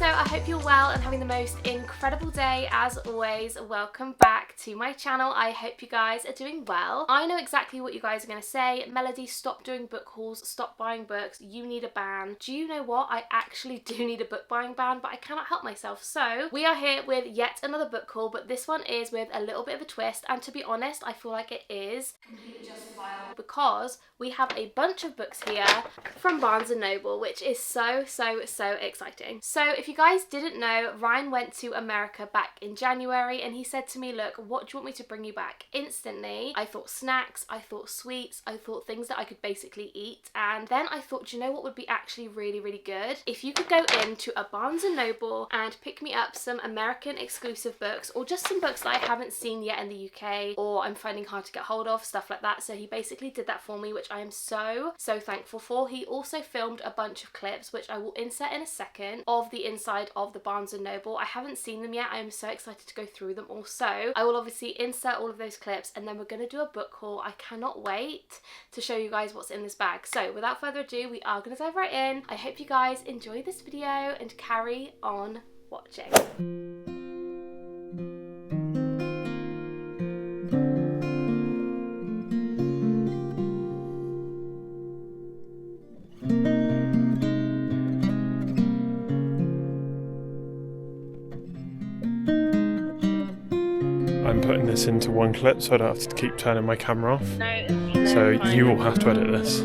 So I hope you're well and having the most incredible day as always. Welcome back to my channel. I hope you guys are doing well. I know exactly what you guys are going to say. Melody, stop doing book hauls, stop buying books, you need a ban. Do you know what? I actually do need a book buying ban, but I cannot help myself. So we are here with yet another book haul, but this one is with a little bit of a twist, and to be honest, I feel like it is completely justifiable because we have a bunch of books here from Barnes & Noble, which is so exciting. So if you guys didn't know, Ryan went to America back in January and he said to me, look, what do you want me to bring you back? Instantly, I thought snacks, I thought sweets, I thought things that I could basically eat, and then I thought, do you know what would be actually really good? If you could go into a Barnes & Noble and pick me up some American exclusive books, or just some books that I haven't seen yet in the UK, or I'm finding hard to get hold of, stuff like that. So he basically did that for me, which I am so thankful for. He also filmed a bunch of clips, which I will insert in a second, of the inside of the Barnes & Noble. I haven't seen them yet. I am so excited to go through them all. So I will obviously insert all of those clips and then we're going to do a book haul. I cannot wait to show you guys what's in this bag. So without further ado, we are going to dive right in. I hope you guys enjoy this video and carry on watching. I'm putting this into one clip so I don't have to keep turning my camera off. No, so you will have to edit this.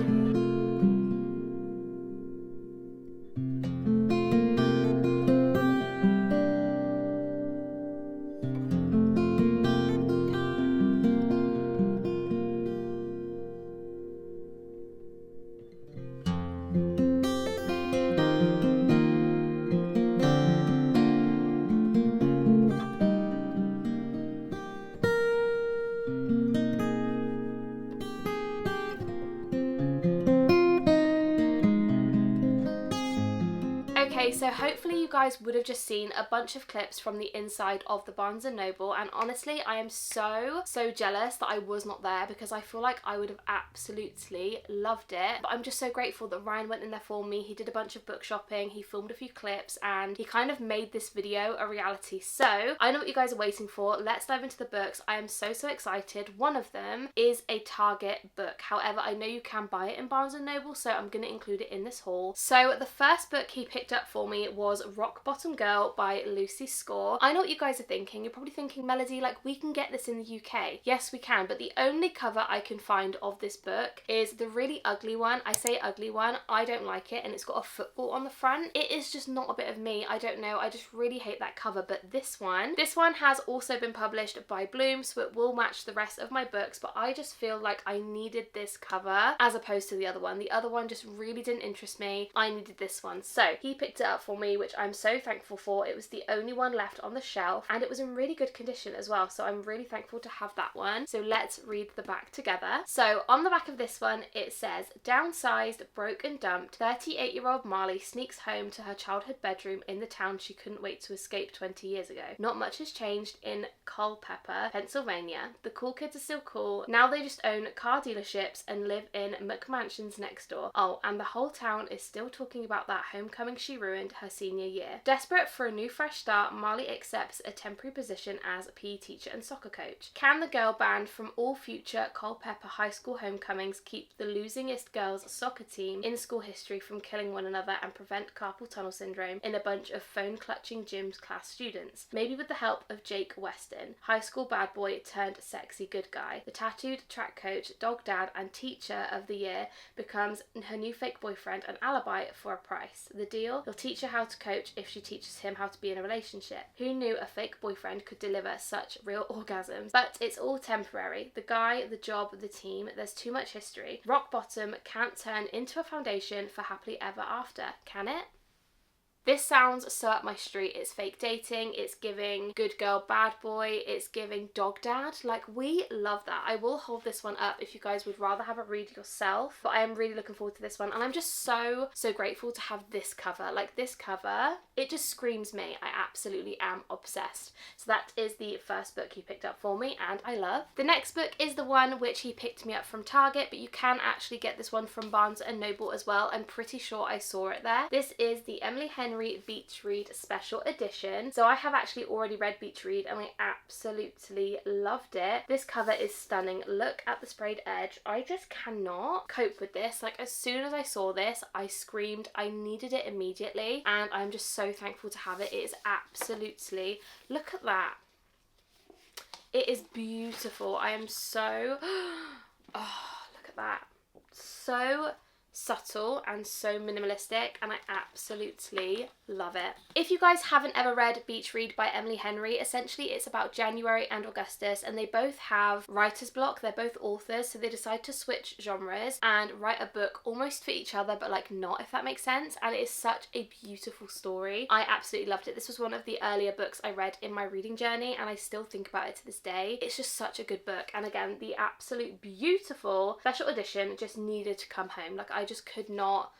Okay, so hopefully you guys would have just seen a bunch of clips from the inside of the Barnes & Noble, and honestly I am so jealous that I was not there because I feel like I would have absolutely loved it. But I'm just so grateful that Ryan went in there for me. He did a bunch of book shopping, he filmed a few clips, and he kind of made this video a reality. So I know what you guys are waiting for. Let's dive into the books. I am so excited. One of them is a Target book. However, I know you can buy it in Barnes & Noble, so I'm going to include it in this haul. So the first book he picked up for me was Rock Bottom Girl by Lucy Score. I know what you guys are thinking. You're probably thinking, Melody, like, we can get this in the UK. Yes, we can, but the only cover I can find of this book is the really ugly one. I say ugly one, I don't like it, and it's got a football on the front. It is just not a bit of me. I don't know, I just really hate that cover. But this one has also been published by Bloom, so it will match the rest of my books, but I just feel like I needed this cover as opposed to the other one. The other one just really didn't interest me. I needed this one. So he picked it up for me, which I'm so thankful for. It was the only one left on the shelf and it was in really good condition as well, so I'm really thankful to have that one. So let's read the back together. So on the back of this one it says, downsized, broke and dumped, 38-year-old Marley sneaks home to her childhood bedroom in the town she couldn't wait to escape 20 years ago. Not much has changed in Culpeper, Pennsylvania. The cool kids are still cool. Now they just own car dealerships and live in McMansions next door. Oh, and the whole town is still talking about that homecoming she ruined her senior year. Desperate for a new fresh start, Marley accepts a temporary position as a PE teacher and soccer coach. Can the girl banned from all future Culpeper High School homecomings keep the losingest girls' soccer team in school history from killing one another and prevent carpal tunnel syndrome in a bunch of phone-clutching gym class students? Maybe with the help of Jake Weston, high school bad boy turned sexy good guy. The tattooed track coach, dog dad and teacher of the year becomes her new fake boyfriend and alibi for a price. The deal? He'll teach her how to coach if she teaches him how to be in a relationship. Who knew a fake boyfriend could deliver such real orgasms? But it's all temporary. The guy, the job, the team, there's too much history. Rock bottom can't turn into a foundation for happily ever after, can it? This sounds so up my street. It's fake dating, it's giving good girl bad boy, it's giving dog dad. Like, we love that. I will hold this one up if you guys would rather have a read yourself, but I am really looking forward to this one, and I'm just so grateful to have this cover. Like, this cover, it just screams me. I absolutely am obsessed. So that is the first book he picked up for me, and I love. The next book is the one which he picked me up from Target, but you can actually get this one from Barnes & Noble as well. I'm pretty sure I saw it there. This is the Emily Henry Henry Beach Read Special Edition. So I have actually already read Beach Read and I absolutely loved it. This cover is stunning. Look at the sprayed edge. I just cannot cope with this. Like, as soon as I saw this, I screamed. I needed it immediately, and I'm just so thankful to have it. It is absolutely, look at that. It is beautiful. I am so, oh, look at that. So subtle and so minimalistic, and I absolutely love it. If you guys haven't ever read Beach Read by Emily Henry, essentially it's about January and Augustus, and they both have writer's block. They're both authors, so they decide to switch genres and write a book almost for each other, but like not, if that makes sense. And it is such a beautiful story. I absolutely loved it. This was one of the earlier books I read in my reading journey, and I still think about it to this day. It's just such a good book, and again, the absolute beautiful special edition just needed to come home. Like, I just could not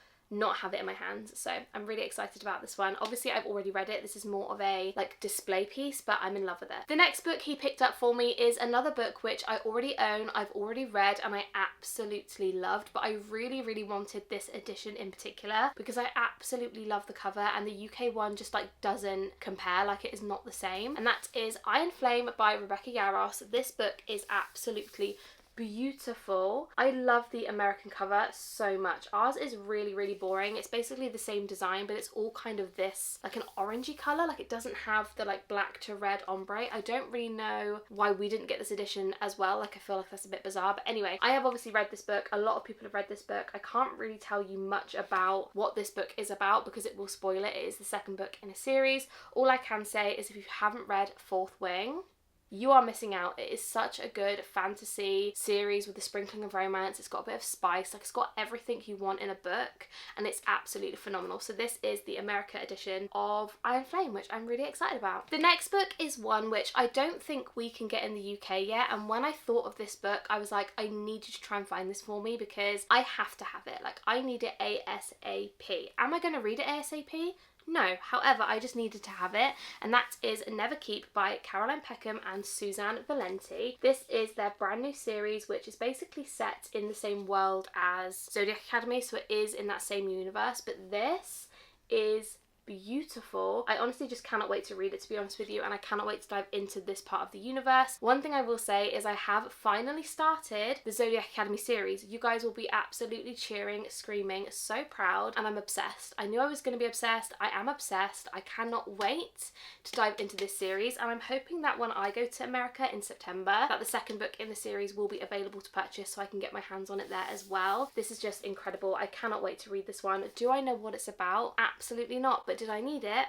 have it in my hands, so I'm really excited about this one. Obviously I've already read it. This is more of a like display piece, but I'm in love with it. The next book he picked up for me is another book which I already own, I've already read, and I absolutely loved, but I really wanted this edition in particular because I absolutely love the cover, and the UK one just like doesn't compare. Like, it is not the same, and that is Iron Flame by Rebecca Yarros. This book is absolutely beautiful. I love the American cover so much. Ours is really boring. It's basically the same design, but it's all kind of this like an orangey colour. Like, it doesn't have the like black to red ombre. I don't really know why we didn't get this edition as well. Like, I feel like that's a bit bizarre, but anyway, I have obviously read this book. A lot of people have read this book. I can't really tell you much about what this book is about because it will spoil it. It is the second book in a series. All I can say is if you haven't read Fourth Wing, you are missing out. It is such a good fantasy series with a sprinkling of romance. It's got a bit of spice. Like, it's got everything you want in a book, and it's absolutely phenomenal. So this is the America edition of Iron Flame, which I'm really excited about. The next book is one which I don't think we can get in the UK yet, and when I thought of this book, I was like, I need you to try and find this for me because I have to have it. Like, I need it ASAP. Am I going to read it ASAP? No, however, I just needed to have it, and that is Never Keep by Caroline Peckham and Suzanne Valenti. This is their brand new series, which is basically set in the same world as Zodiac Academy, so it is in that same universe, but this is beautiful. I honestly just cannot wait to read it, to be honest with you, and I cannot wait to dive into this part of the universe. One thing I will say is I have finally started the Zodiac Academy series. You guys will be absolutely cheering, screaming, so proud, and I'm obsessed. I knew I was going to be obsessed. I am obsessed. I cannot wait to dive into this series, and I'm hoping that when I go to America in September, that the second book in the series will be available to purchase so I can get my hands on it there as well. This is just incredible. I cannot wait to read this one. Do I know what it's about? Absolutely not, but did I need it?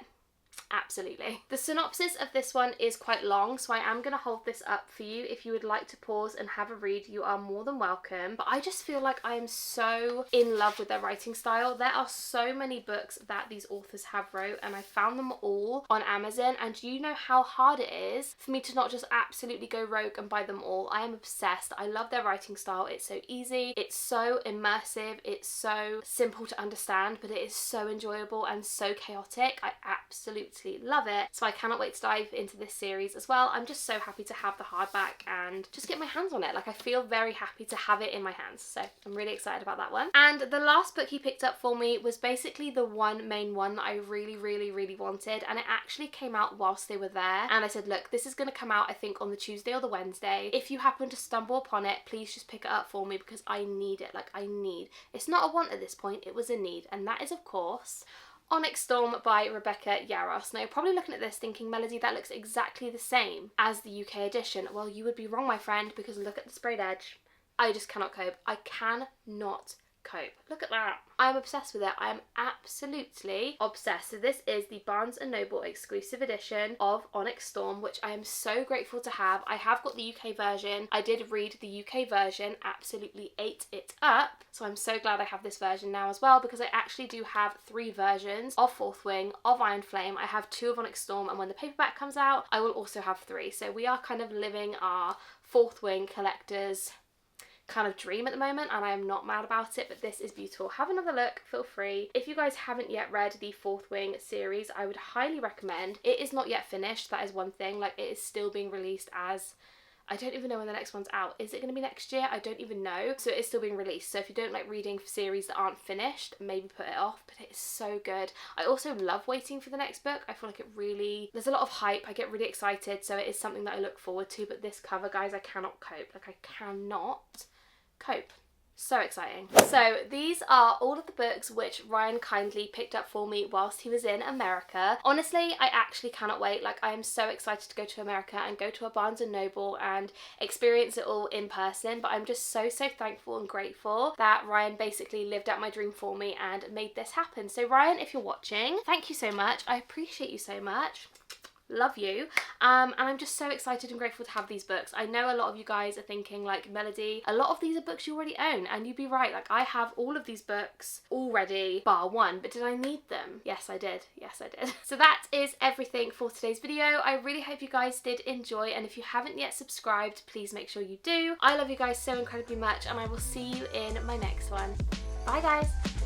Absolutely. The synopsis of this one is quite long, so I am going to hold this up for you. If you would like to pause and have a read, you are more than welcome. But I just feel like I am so in love with their writing style. There are so many books that these authors have wrote, and I found them all on Amazon, and you know how hard it is for me to not just absolutely go rogue and buy them all. I am obsessed. I love their writing style. It's so easy, it's so immersive, it's so simple to understand, but it is so enjoyable and so chaotic. I absolutely love it, so I cannot wait to dive into this series as well. I'm just so happy to have the hardback and just get my hands on it. Like, I feel very happy to have it in my hands, so I'm really excited about that one. And the last book he picked up for me was basically the one main one that I really wanted, and it actually came out whilst they were there, and I said, look, this is going to come out I think on the Tuesday or the Wednesday. If you happen to stumble upon it, please just pick it up for me because I need it. Like, I need, it's not a want at this point, it was a need, and that is of course Onyx Storm by Rebecca Yarros. Now, you're probably looking at this thinking, Melody, that looks exactly the same as the UK edition. Well, you would be wrong, my friend, because look at the sprayed edge. I just cannot cope. I cannot cope. Look at that. I'm obsessed with it. I am absolutely obsessed. So this is the Barnes & Noble exclusive edition of Onyx Storm, which I am so grateful to have. I have got the UK version. I did read the UK version, absolutely ate it up. So I'm so glad I have this version now as well, because I actually do have 3 versions of Fourth Wing, of Iron Flame. I have 2 of Onyx Storm, and when the paperback comes out, I will also have 3. So we are kind of living our Fourth Wing collectors kind of dream at the moment, and I am not mad about it, but this is beautiful. Have another look, feel free. If you guys haven't yet read the Fourth Wing series, I would highly recommend. It is not yet finished, that is one thing. Like, it is still being released as I don't even know when the next one's out. Is it going to be next year? I don't even know. So it's still being released. So if you don't like reading series that aren't finished, maybe put it off, but it's so good. I also love waiting for the next book. I feel like there's a lot of hype. I get really excited, so it is something that I look forward to, but this cover, guys, I cannot cope. Like, I cannot cope. So exciting. So these are all of the books which Ryan kindly picked up for me whilst he was in America. Honestly, I actually cannot wait. Like, I am so excited to go to America and go to a Barnes & Noble and experience it all in person, but I'm just so thankful and grateful that Ryan basically lived out my dream for me and made this happen. So Ryan, if you're watching, thank you so much. I appreciate you so much. Love you. And I'm just so excited and grateful to have these books. I know a lot of you guys are thinking, like, Melody, a lot of these are books you already own, and you'd be right. Like, I have all of these books already, bar one, but did I need them? Yes, I did. Yes, I did. So that is everything for today's video. I really hope you guys did enjoy, and if you haven't yet subscribed, please make sure you do. I love you guys so incredibly much, and I will see you in my next one. Bye, guys.